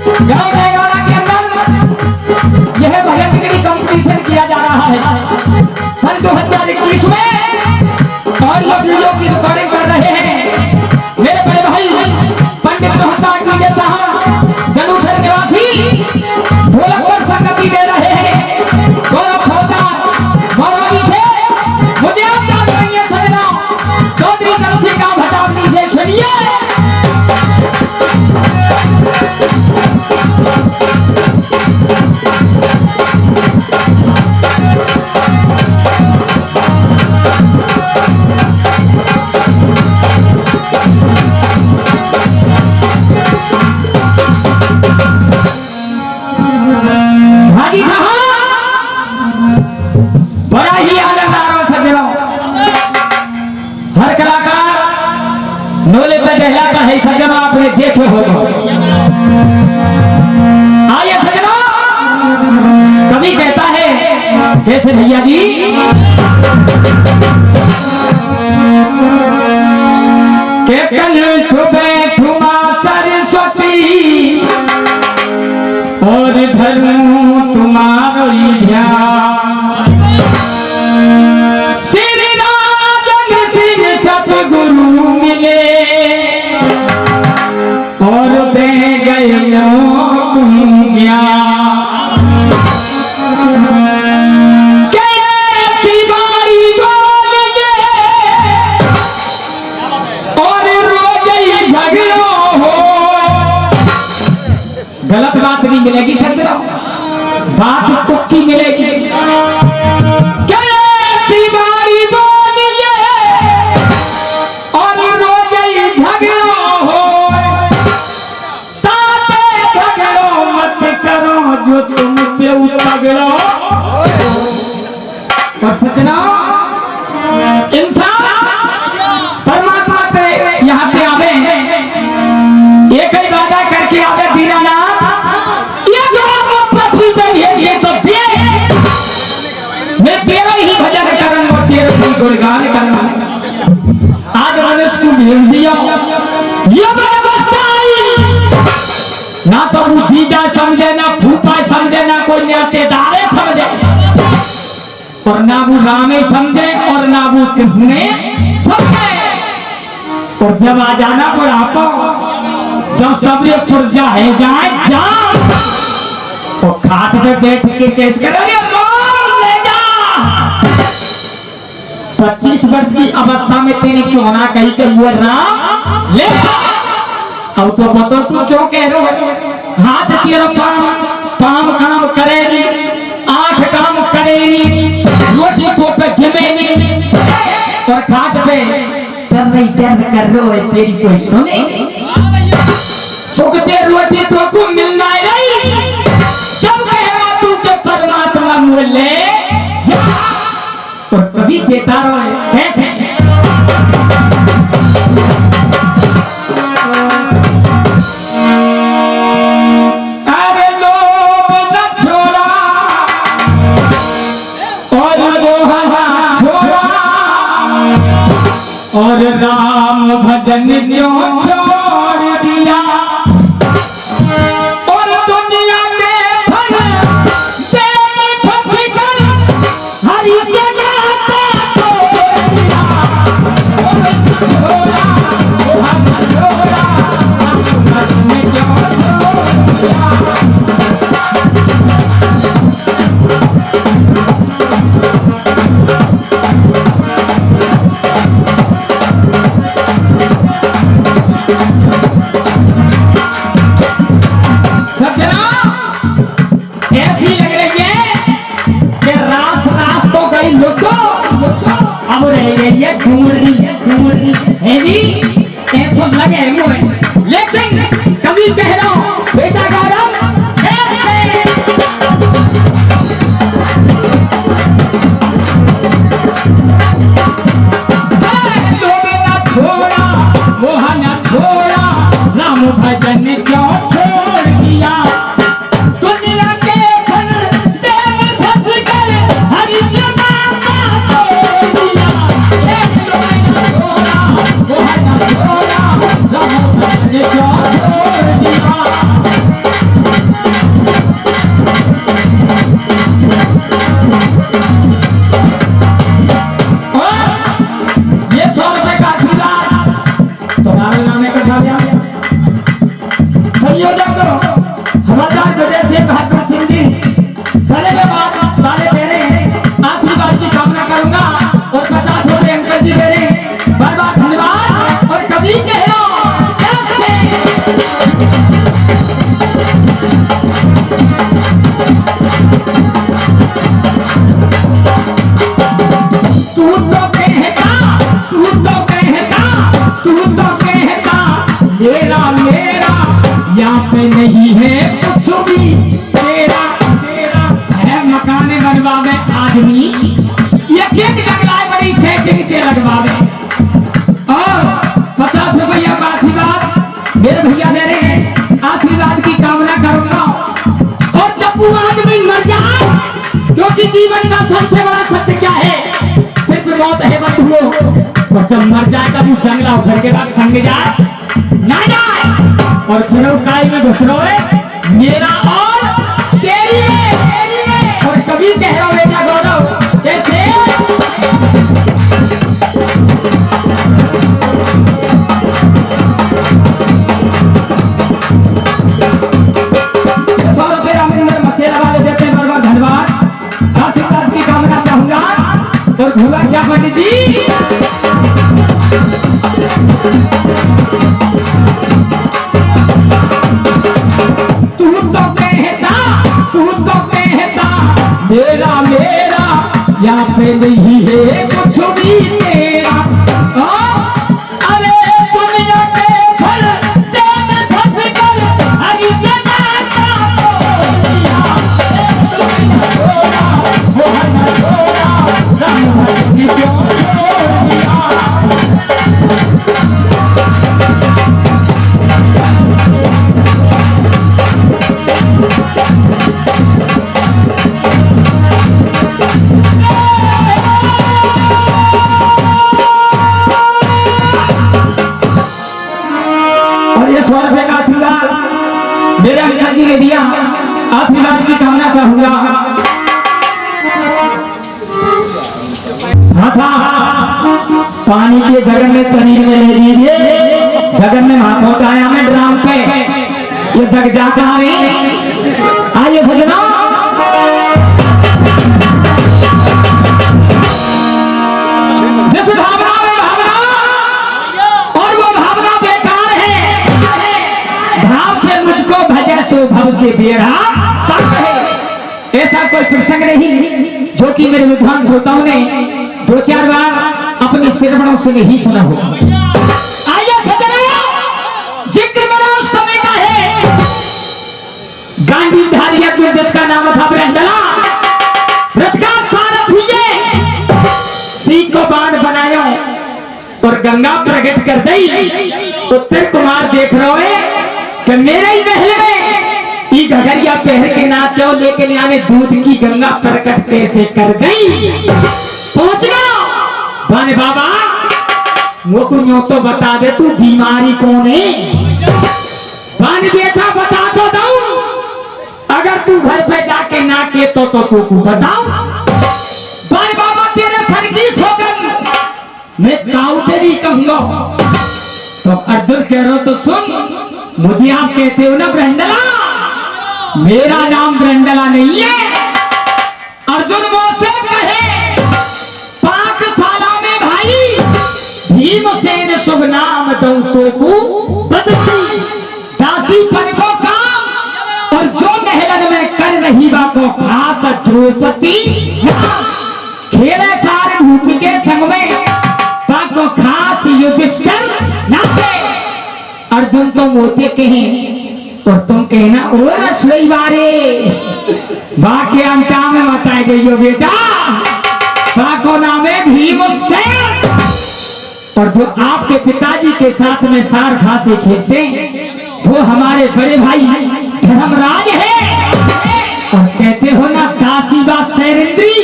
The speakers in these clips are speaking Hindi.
गाँव जयगौड़ा के अंदर यह भजन कीर्तन कंपटीशन किया जा रहा है सन 2021 में और लोग वीडियो की रिकॉर्डिंग कर रहे हैं। मेरे बड़े भाई पंडित मोहम्मद डीजे साहब जलूधर निवासी ढोलक पर संगति दे रहे हैं। गौरव फौजदार गौरवी से मुझे आप याद करेंगे सजना चौधरी कलसी का भटावनी से सुनिए। हाजी साहब बड़ा ही आनंद आ रहा सजनो। हर कलाकार नोले पे कहलाता है सजनो, आपने देखे होगा। आइए सजनो, कवि कहता है कैसे भैया जी, के कंठ बैठू मां सरस्वती और धरूं तुम्हारो ध्यान। श्री राजन सिंह सतगुरु मिले और दे गए तुम ज्ञान। कैसी बारी बोलिए और रोज ही झगड़ो हो। गलत बात नहीं मिलेगी सज्जनो, बात तुक्की मिलेगी। कैसी बारी बोलिए और रोज ही झगड़ो हो। ताते झगड़ो मत करो जो तुम क्यों झगड़ो। और सज्जनो, इंसान परमात्मा पे यहाँ पे आवे एक ही वादा करके आवे दीनानाथ, मैं तेरा ही भजन करूंगा, तेरे ही गुणगान करूंगा। आज मैंने उसको भेज दिया, ये व्यवस्था आई ना तो वो जीजा समझे, ना फूफा समझे, ना कोई नातेदारे समझे, और ना वो रामे समझे और ना वो कृष्ण समझे। और जब आ जाना बुढ़ापा, जब सब ये पुर्जा है जाए जा तो खाट पे बैठ के कैसे करेंगे 25 वर्ष की अवस्था में तेने क्यों ना कही कि वो राम ले अब तो बतो तू क्यों कह रहे हो। हाथ तेरा काम काम करेगी, आंख काम करेगी, रोटी तो पे जमेगी और खाट पे कर रहे हो तेरी कोई सुने। सुखते रोटी तो को मिलना नहीं, जब कहना तू के परमात्मा मिले जा। और कभी चेता रहे कैसे अरे लोभ न छोड़ा और मोह छोड़ा और राम भजन क्यों छोड़ दिया। और दुनिया के फल में फंस कर हरी से ऐसी लग रही है कि रास तो गई लुटो, अब रह गई है ढूंढनी है जी। ऐसा लगे मुझे, लेकिन कभी कह रहा हूं बेटा गौरव छोड़ा मोह न छोड़ा, राम भजन क्यों छोड़ दिया। दुनिया के फंदे में फंस कर हरि से नाता तोड़ दिया। मोह न छोड़ा, राम भजन क्यों छोड़ दिया। संयोजक हवलदार विजय सिंह बहादुर सिंह जी साले में बात वाले मेरे आशीर्वाद की कामना करूंगा और 50 रुपए अंकल जी मेरे बार बार धन्यवाद। और कभी कह लो मेरा मेरा यहाँ पे नहीं है कुछ भी तेरा तेरा है। मकान बनवावे आदमी यकीन लगलाए बड़ी सेटिंग के लगवावे और 50 रुपया का आशीर्वाद मेरे भैया दे रहे हैं। आशीर्वाद की कामना करूंगा। और जब वो आदमी मर जाए क्योंकि जीवन का सबसे बड़ा सत्य क्या है? सिर्फ मौत है बंधुओं। और जब मर जाएगा भी जंगला उधर के बाद संग जाए ना जाए और फिर काय में घुस रहे मेरा और तेरी में। और कभी कह रहा बेटा गौरव कैसे मसेरा वाले देते हैं। बहुत धन्यवाद। आशीर्वाद की कामना चाहूंगा। और भूला क्या पंडित जी मेरा मेरा यहाँ पे नहीं है कुछ भी तेरा। अरे दुनिया के फल में फंस कर हरी से नाता मेरे अंकल जी ने दिया। आशीर्वाद की कामना चाहूंगा। पानी के जगह में शरीर में ले लीजिए। जगह में हाथ पहुंचाया मैं ड्राम पे। ये जग जाता है। आइए सजना जिस भावना में भावना और वो भावना बेकार है। भाव से मुझको भजे सो भव से बेड़ा ऐसा कोई प्रसंग नहीं जो कि मेरे विद्वान श्रोताओं ने 2-4 बार अपने श्रवणों से नहीं सुना हो। आइए सज्जनों जिक्र मेरा उस समय का है। गांडीधारी अब्दुल जिसका नाम था ब्रंडला रथ का सारथी सीख को बाण बनाया और गंगा प्रकट कर दी। उत्तर कुमार देख रहे कि मेरे ही महल में ये घगरिया पहर के नाचो लेकिन आने दूध की गंगा प्रकट कैसे कर गई। पहुंचना बाने बाबा वो कुछ तो बता दे तू बीमारी कौन है। बाने बेटा बता तो दो अगर तू घर पे जाके ना के तो तू बताओ। बाने बाबा तेरे सर की सोगन मैं काउंटरी कहूंगा। तो अर्जुन कह रहा तो सुन मुझे आप कहते हो ना ब्रंडला। मेरा नाम ब्रंडला नहीं है। अर्जुन मुझसे कहे पाकशाला में भाई भीमसेन शुभ नाम दो तो को बदली दासी पन को काम और जो महलन में कर रही बा को खास द्रौपदी खेले सारे भूप के संग में को खास युधिष्ठिर नाचे। अर्जुन तो मोते कहे और तुम कहना ओ रसोई बारे बाके अंटा में बताए गई बेटा बाको नाम है भीमसेन। और जो आपके पिताजी के साथ में सार घासे खेलते वो हमारे बड़े भाई धर्मराज है। और कहते हो ना दासीबा सैरेंद्री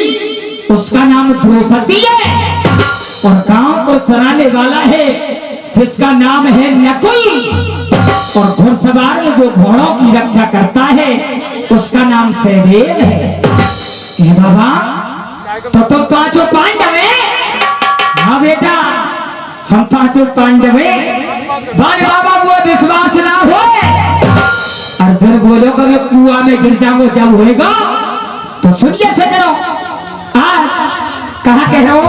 उसका नाम द्रौपदी है। और गांव को चराने वाला है जिसका नाम है नकुल। और घुड़सवार में जो घोड़ों की रक्षा करता है उसका नाम सहदेव है। बाबा तो पांचों पांडव है। हाँ बेटा हम पांचों पांडव है। बाबा वो विश्वास ना हो कुआं में गिर जाओ जब होएगा तो सुनिए सजनों, आज कहा कह रहे हो?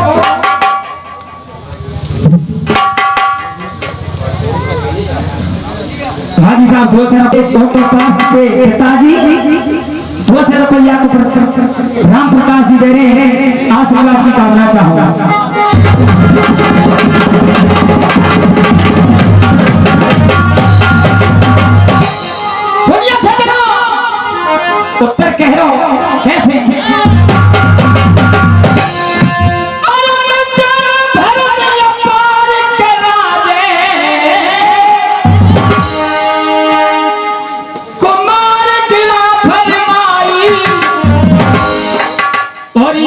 हाजी साहब 200 रुपये पिताजी 200 रुपया को राम प्रकाश जी दे रहे हैं, आशीर्वाद की कामना चाहूंगा। सुनिए सजनों, उत्तर कह रहे हो कैसे?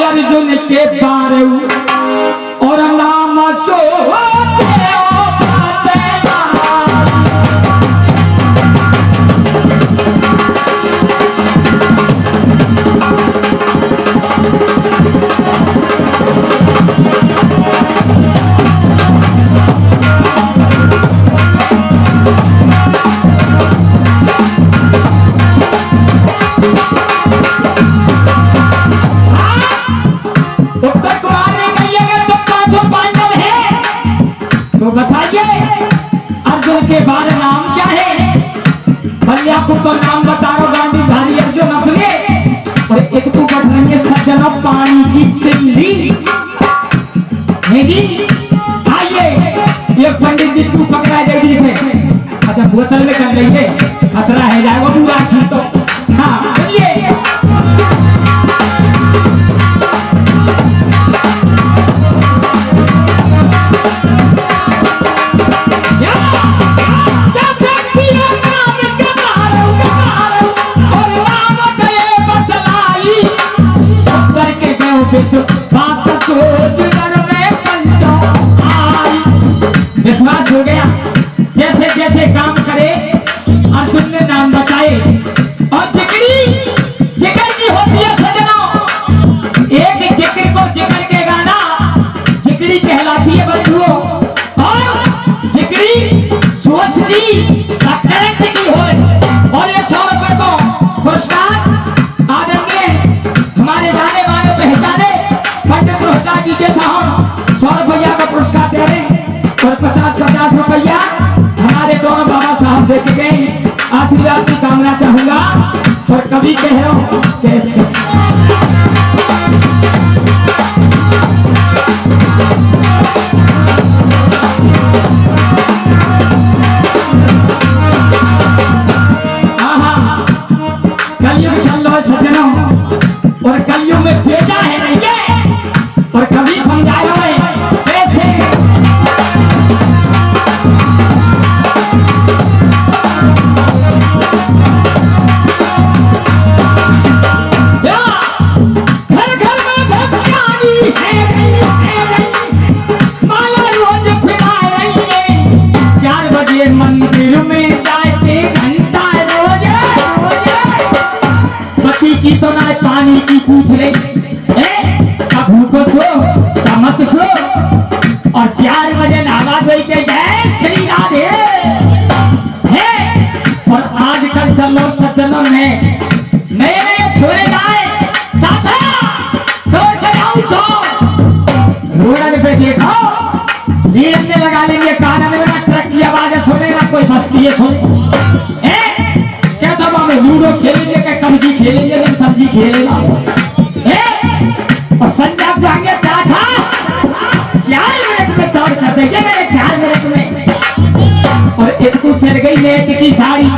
अर्जुन के बारे और नाम सो के बारे नाम क्या है? भैया को तो नाम बता रहा गांधी धारी अर्जुन अपने, और एक तो बढ़ रही है सज्जनों पानी की चिल्ली। जी आइए, ये पंडित जी तू पकड़ा जल्दी से। अच्छा बोतल में कर लीजिए, खतरा है जाएगा पूरा की तो। हाँ सुनिए, विश्वास हो गया। जैसे जैसे काम करे अर्जुन ने नाम बताए, और जिक्र की होती है सजनों, एक जिक्र को जिक्र के गाना जिक्री कहलाती है बंधुओं, और जिक्री सोचती करंट की हो। और ये 100 रुपए को पुरस्कार आदरणीय हमारे जाने वाले पहचाने पंडित रोहता जी के साहब 100 रुपया का पुरस्कार दे रहे हैं, और 50-50 रुपया हमारे दोनों बाबा साहब देके गए। आशीर्वाद की कामना चाहूंगा। और कभी कह रहा हूं कैसे कलयुग चल रहा है सज्जनों, और कलयुग में भेजा है नहीं है, और कभी समझाया है कैसे? मंदिर में जाते घंटा रोज, पति की तो ना पानी की पूछ रही, को सो चमक सो, और 4 बजे नहा धोई के जय श्री राधे है। और आजकल चलो सज्जनों में नए नए छोरे लाए, चाचा तो चलाऊ तो रोड पे देखो लीड में लगा लेंगे, कान में लगा, ट्रक की आवाज सुनेगा, कोई बस की सुने। क्या तो हम लूडो खेलेंगे, क्या कब्जी खेलेंगे, लेकिन सब्जी खेलेगा। और संजय जाएंगे चाचा 4 मिनट में दौड़ कर देंगे, मेरे 4 मिनट में। और एक तो चल गई नेट की साड़ी,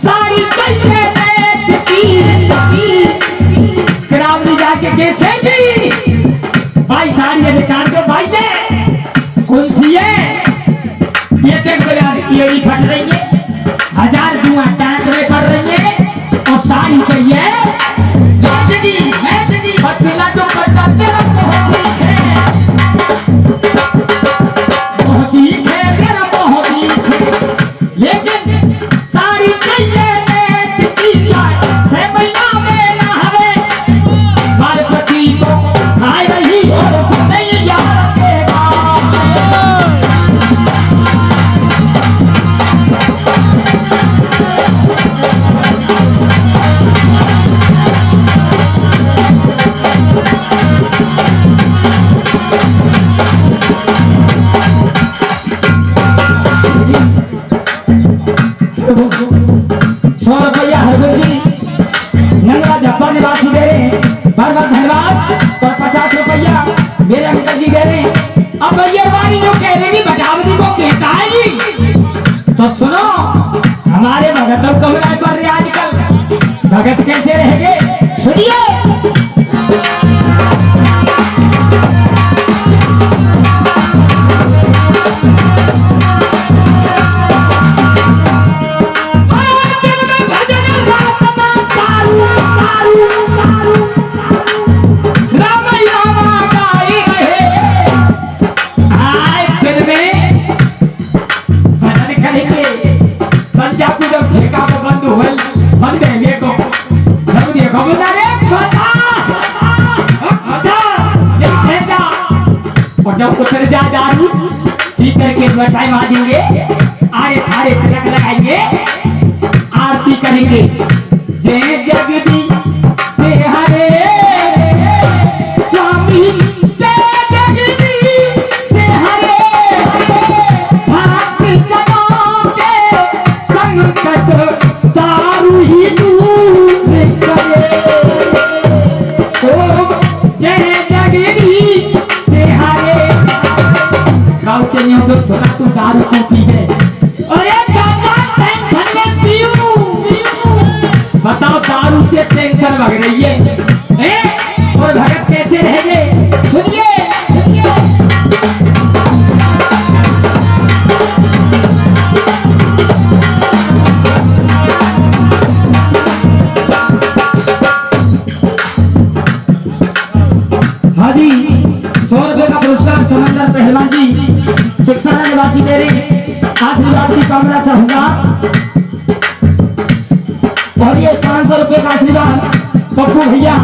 साड़ी चाहिए नेट की, करावली जाके कैसे जी भाई साड़ी ये निकाल दो भाई, ये कौन सी है? ये देखो यार, ये ही फट रही है, 1000 जुआ टैंक में पड़ रही है, और साड़ी चाहिए पतिला तो करते बहुत ही मेरा बहुत ही, लेकिन साड़ी चाहिए महीना में ना हवे पार्वती को खाए रही और नहीं यार रखेगा। 100 रुपया हरगोल जी नंगरा झप्पा निवासी दे रहे हैं, बहुत बहुत धन्यवाद। और 50 रुपया मेरे अंकल जी दे रहे हैं। अब भैया वाली जो कह रही बटावली को कहता है जी, तो सुनो हमारे भगत कब राय कर रहे आजकल, भगत कैसे रहेंगे सुनिए। जब उतर जा दारू पी करके टाइम आ देंगे, आरे थारे तिलक लगाएंगे, आरती करेंगे। जय जगदी से हरे स्वामी, जय जगदी से हरे भक्त जनों के संकट दारू ही दूर करे। ओम जय जगदी से हरे। गाँव के नहीं हो तो सुना तू दारू को पी है। अरे चाचा टेंशन में पीऊं, बताओ दारू के टेंशन लग रही है, और भगत कैसे रहेंगे सुनिए। हाँ जी 100 रुपए का पुरस्कार समंदर पहलवान जी शिक्षा निवासी मेरे आशीर्वाद की कामना चाहूंगा। और ये 500 रुपए का आशीर्वाद पप्पू भैया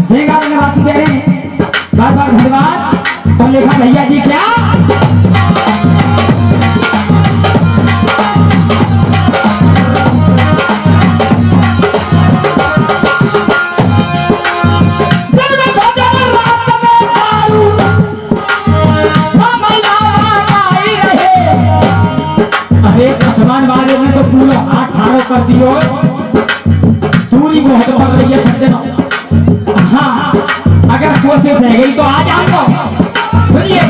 झेंगा निवासी मेरे बार बार धन्यवाद। और लेखा भैया जी क्या आसमान वाले ने तो पूरा हाथ ठाड़ो कर दियो, दूरी बहुत पड़ रही है सज्जनों। हाँ अगर कोशिश है गई तो आ जाओ सुनिए।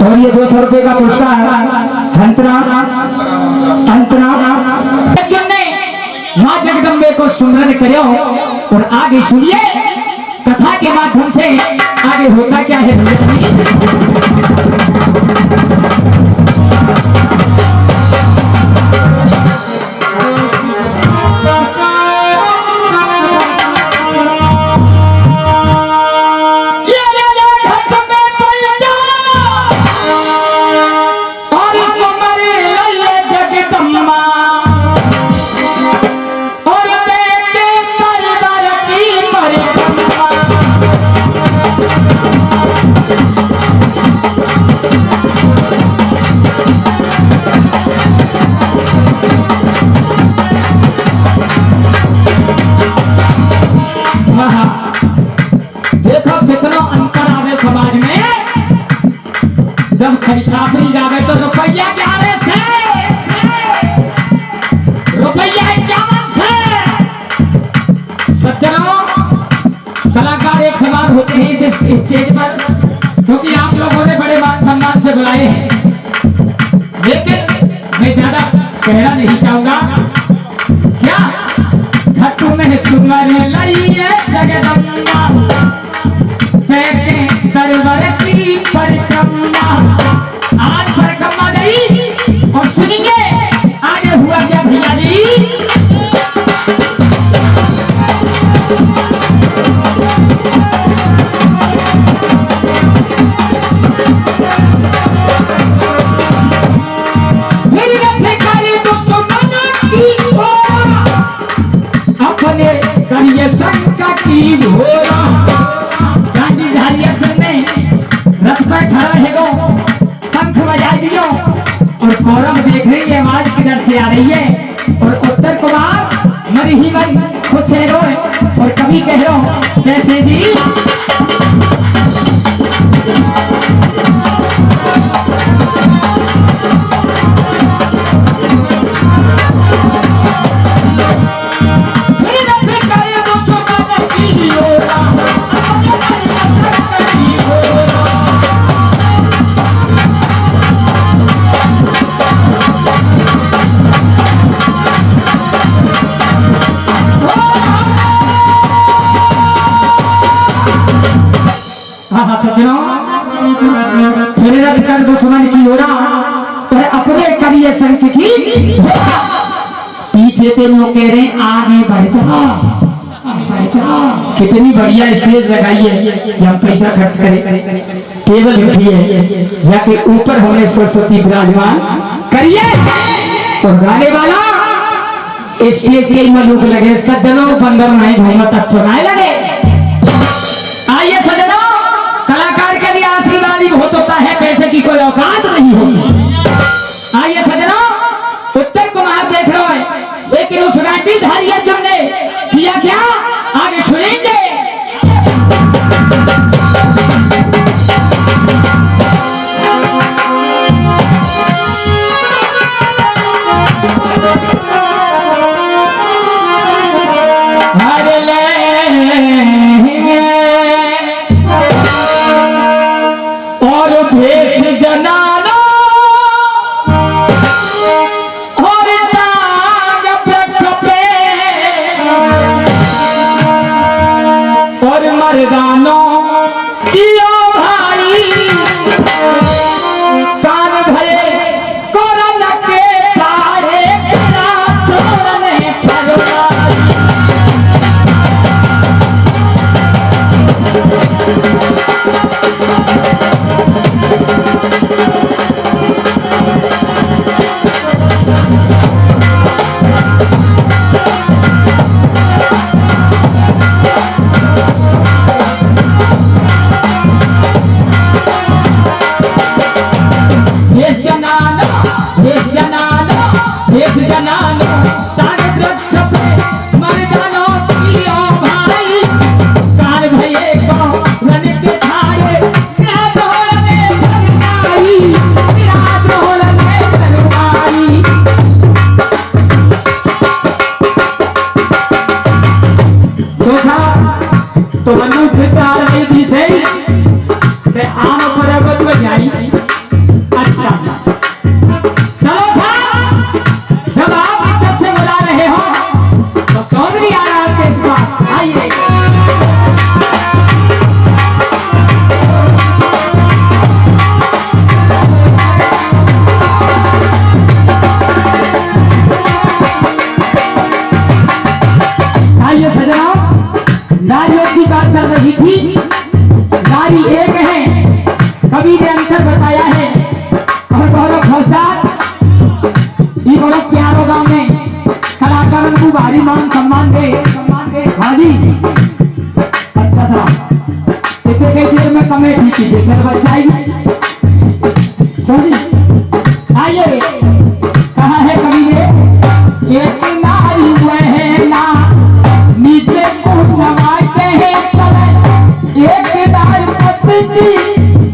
और ये 200 रुपए का पुरस्कार अंतरा माँ जगदम्बे को सुमरन करो। और आगे सुनिए कथा के माध्यम से आगे होता क्या है जब खरीदारी जावे तो रुपया 11 से, रुपया 51 से। सज्जनों कलाकार एक समान होते हैं इस स्टेज पर, क्योंकि आप लोगों ने बड़े मान सम्मान से बुलाए हैं। लेकिन मैं ज्यादा कहना नहीं चाहूंगा। क्या धतु में सुमर लइए जगदम्बा, दरबार की परिक्रमा। आज परिक्रमा नहीं और सुनेंगे आगे हुआ क्या भैया जी। और कौरव देख रही है आवाज किधर से आ रही है। और उत्तर कुमार मरी ही भाई खुद से रोए और कभी कह रो कैसे जी। दुश्मन की हो रहा अपने करिए संख की पीछे ते लोग कह रहे आगे बढ़ जा। कितनी बढ़िया स्टेज लगाई है कि हम पैसा खर्च करें, टेबल रखिए जाके ऊपर हमें सरस्वती विराजमान करिए। और गाने वाला स्टेज के मलूक लगे सज्जनों बंदर नहीं घूमत अच्छो नहीं लगे। आइए सज्जनों कलाकार के लिए आशीर्वाद ही बहुत होता है, पैसे की कोई औकात नहीं होती। आइए सज्जनों उत्तर कुमार देख रहे हैं लेकिन उस राजधारी जुमने किया क्या आगे सुनेंगे। तो मनुष्य विचार नहीं दी से ते आम परगत में जाई। अच्छा चलो साहब जब आप इज्जत से बुला रहे हो तो चौधरी आ रहा है आपके पास, आइए। आइए सजना नारियों की बात चल रही थी। नारी एक है कवि ने अंतर बताया है और गौरव फौजदार ये बड़ो प्यारो गांव में कलाकारों को भारी मान सम्मान दे। हाँ जी अच्छा सा इतने कई देर में कमेटी की बेसर बच जाएगी। आइए कहा है कवि ने एक नारी है ना नीचे नवाते हैं चले एक दाल पत्ती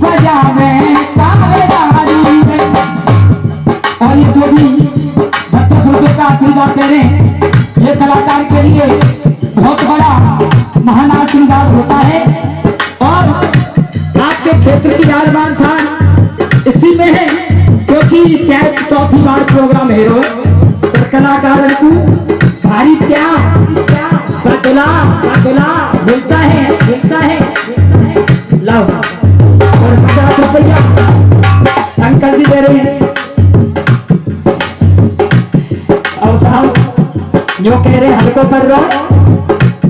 बजावे कावेदारी में। और ये जो भी 32 रुपए का आशीर्वाद दे रहे हैं ये कलाकार के लिए बहुत बड़ा महान आशीर्वाद होता है। और आपके क्षेत्र की यादगार साल इसी में है क्योंकि शायद चौथी बार प्रोग्राम हेरो और कलाकारों को भारी प्यार मिलता है लाओ और 50 रुपया अंकल जी दे रहे हैं। और साहब जो कह रहे हल्को पर रहो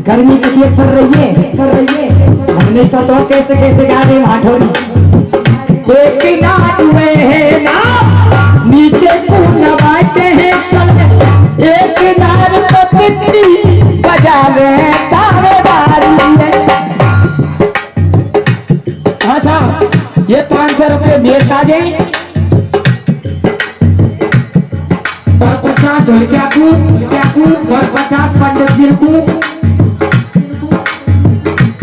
गर्मी के लिए कर रही है हमने तो कैसे गा रहे वहां थोड़ी देखना हुए है ना नीचे को नवाते हैं चल एक नार पत्ती बजावे ये 500 रुपये मेरे ताजे 50 ढोलकिया को और 50 पंडित जी को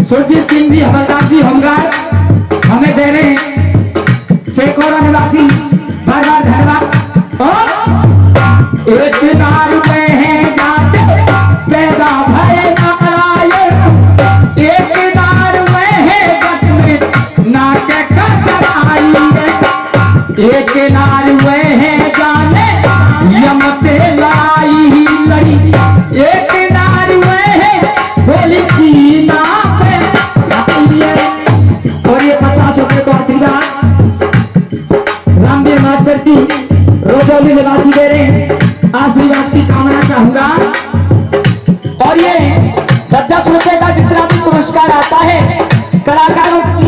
सुरजीत सिंह जी हवलदार जी होमगार्ड हमें दे रहे शेखौरा निवासी बार बार धन्यवाद। और एक नार में है जाते पैदा भय नारायण, एक नार में है जग में नाटक कराई, एक नार में है जाने यमते लड़ाई ही लड़ी, एक नार में है बोली सीना पे और ये 50 रुपए को आशीर्वाद रामदेव मास्टर की रोजौली निवासी दे रहे आशीर्वाद की कामना चाहूंगा। और ये 10 रुपए का जितना भी पुरस्कार आता है कलाकारों की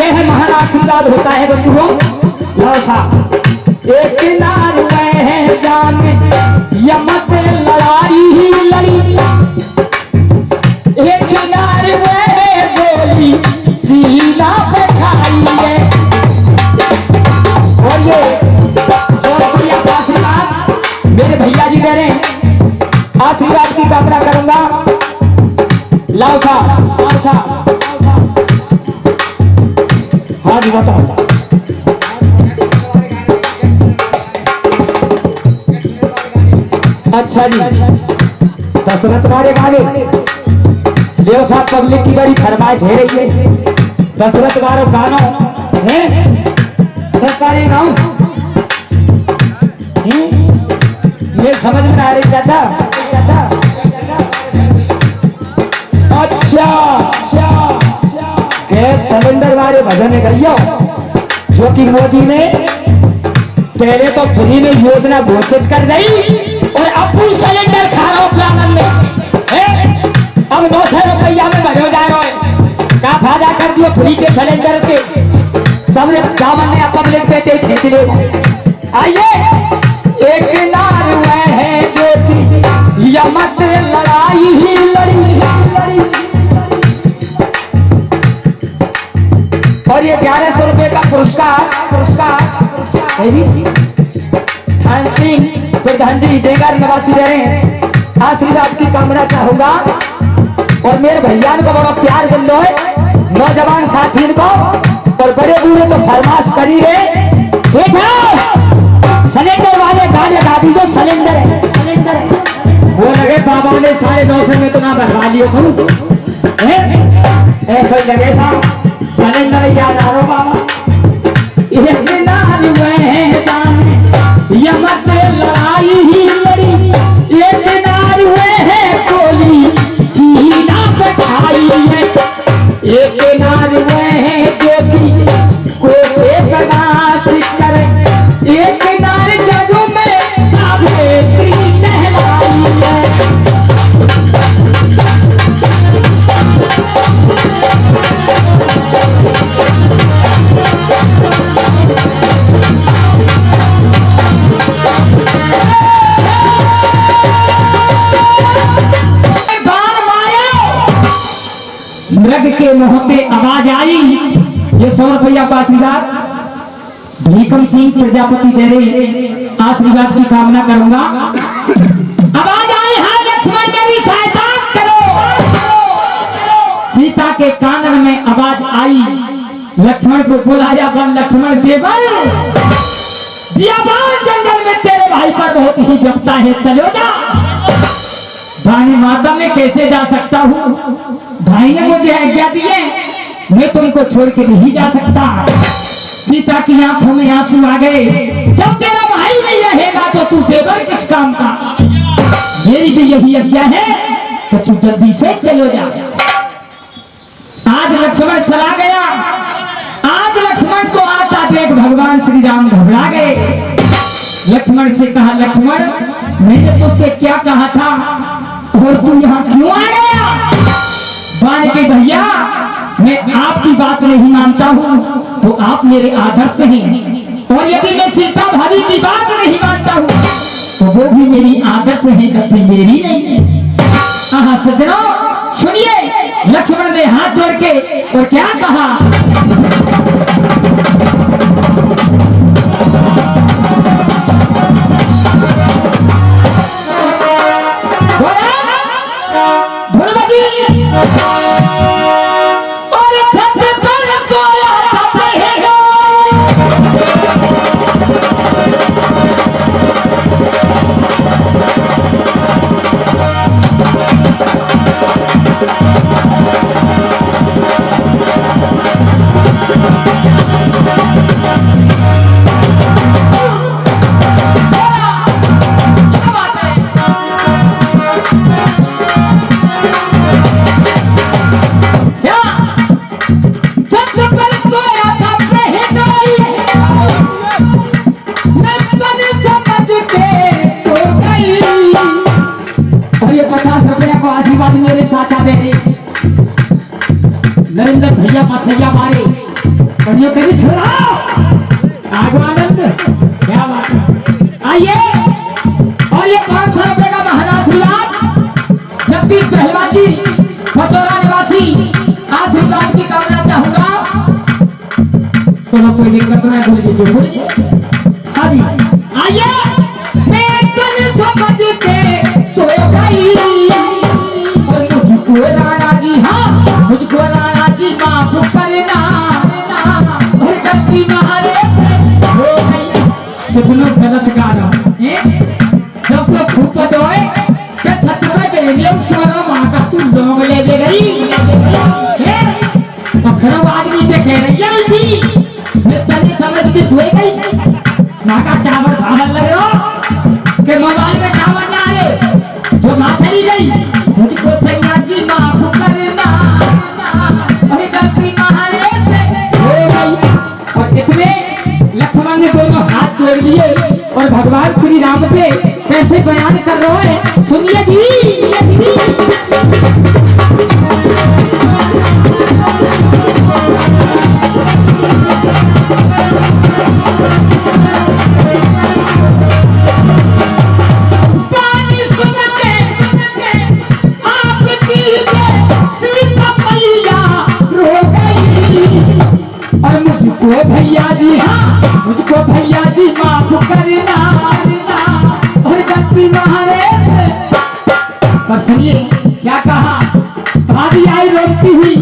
ये है महान आशीर्वाद होता है बंधुओं। लौसा एक नार में है जान यमत लड़ाई ही लड़ी, एक नार में है गोली सीना पे खाई है। और ये आशीर्वाद मेरे भैया जी दे रहे आशीर्वाद की कामना करूंगा। लाओ साहब हाँ जी बताओ। अच्छा जी दशरथ वाले गाने लियो साहब, पब्लिक की बड़ी फरमाइश है रही है दशरथ वालों गाना है सरकारी गाँव ये समझ में आ रही चाचा। अच्छा गैस सिलेंडर वाले भजन गई जो कि मोदी ने पहले तो फ्री में योजना घोषित कर रही और अब भी सिलेंडर खा रहा प्लान में अब 900 रुपया में भरे जा रहे हैं। क्या फायदा कर दिया फ्री के सिलेंडर के, सब दामन ने पब्लिक पे खींच ले। आइए एक नार में है जो कि यमत लड़ाई ही लड़ी, और ये 1100 रुपए का पुरस्कार धन सिंह प्रधान जी जयगार निवासी दे रहे हैं आशीर्वाद की कामना चाहूंगा। और मेरे भैया को बड़ा प्यार मिल रहा है नौजवान साथी को और बड़े बूढ़े तो फरमाश करी रहे सिलेंडर वाले गाने गा दीजिए। सिलेंडर वो लगे बाबा ने 950 में तो ना भरवा लियो ऐसा लगे साहब सिलेंडर याद आ रहा बाबा। यमत लड़ाई ही लड़ी, एक नार हुए है गोली सीना पे खाई है, एक नार हुए है जो कि कोई प्रकाश करे, एक नार जगू में सावित्री कहलाई है। मृग के मोहते आवाज आई, ये 100 रुपया का आशीर्वाद भीकम सिंह प्रजापति दे रहे आशीर्वाद की कामना करूंगा। आवाज आई है लक्ष्मण मेरी सहायता करो। सीता के कानन में आवाज आई, लक्ष्मण को बुलाया बन लक्ष्मण देवर बियाबान जंगल में तेरे भाई पर बहुत ही जपता है, चलो जा। रानी माता में कैसे जा सकता हूँ, भाई ने मुझे आज्ञा दी है, मैं तुमको छोड़ के नहीं जा सकता। सीता की आंखों में आंसू आ गए, जब तेरा भाई नहीं रहेगा तो तू देवर किस काम का। मेरी भी यही आज्ञा है कि तू जल्दी से चलो जा। आज लक्ष्मण चला गया, आज लक्ष्मण को आता देख भगवान श्री राम घबरा गए। लक्ष्मण से कहा, लक्ष्मण मैंने तुझसे क्या कहा था और तू यहाँ क्यों आ गया। बाण के भैया मैं आपकी बात नहीं मानता हूँ तो आप मेरे आदर्श हैं, और यदि मैं सीता भाभी की बात नहीं मानता हूँ तो वो भी मेरी आदर्श है, गलती मेरी नहीं है। हाँ सज्जनों सुनिए, लक्ष्मण ने हाथ जोड़ के और क्या कहा, भैया पसैया मारे कड़ियों कभी छोड़ा आगवानंद क्या बात है। आइए और ये 500 रुपए का महाराज जगदीश पहलवान जी खतौरा निवासी आशीर्वाद की कामना चाहूंगा। सुनो कोई दिक्कत ना बोलिए जो बोलिए। हाँ जी आइए मैं तन समझ के सो गई और मुझको राणा जी हाँ मुझको राणा जी माफ करना और गलती मारे हो गई। कितना गलत गा रहा जब तो खूब दोए के छत पे बेलियों सोना मां का तू लोग ले गई अखरों आदमी से कह रही है थी मैं तने समझ के सोए गई मां का टावर भावल लग रहा कि मोबाइल में टावर ना आए जो मां चली गई मुझको सैया जी माफ करना अरे गलती महारे से हो गई। और इतने लक्ष्मण ने दोनों हाथ जोड़ लिए और भगवान श्री राम के कैसे बयान कर रहे हैं सुनिए जी। और मुझको भैया जी हाँ मुझको भैया जी माफ करना और गलती महारे से। पर सुनिए क्या कहा भाभी आई रोती हुई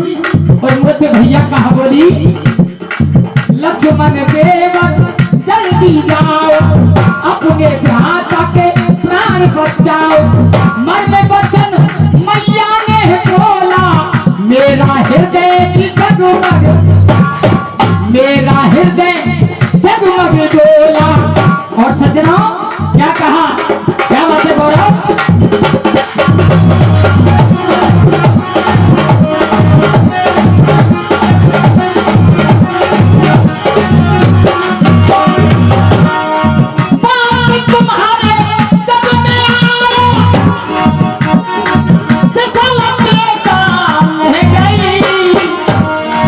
और मुझसे भैया कहा बोली लक्ष्मण देवन जल्दी जाओ अपने भ्राता के प्राण बचाओ। मन में वचन मैया ने बोला मेरा हृदय की डगमग मेरा हृदय डगमग डोला। और सज्जनों क्या कहा क्या बात है गौरव तुम्हारे जब में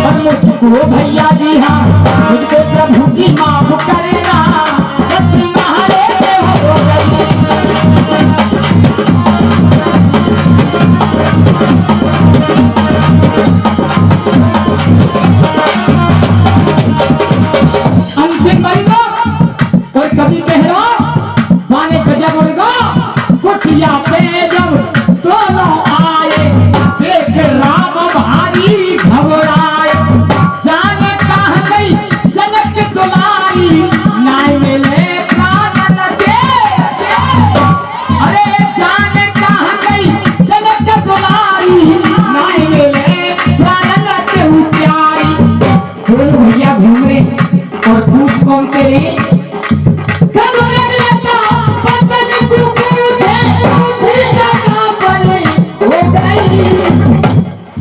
और मुझको भैया जी हाँ मुझको प्रभु जी माफ करना तुम्हारे हो गई। अंतिम बंदा और कभी कह रहा माने गजब उड़गा कुटिया पे जब दोनों आए देख राम भारी घबराए जाने कहाँ गई जनक की दुलारी नाई मिले प्राण लगे। अरे जाने कहाँ गई जनक की दुलारी नाई मिले प्राण लगे प्यारी। दोनों भैया घूम रहे और पूछ कौन के लिए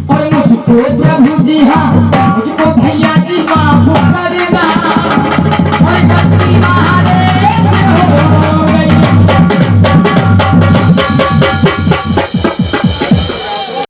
और मुझको प्रभु जी हाँ मुझको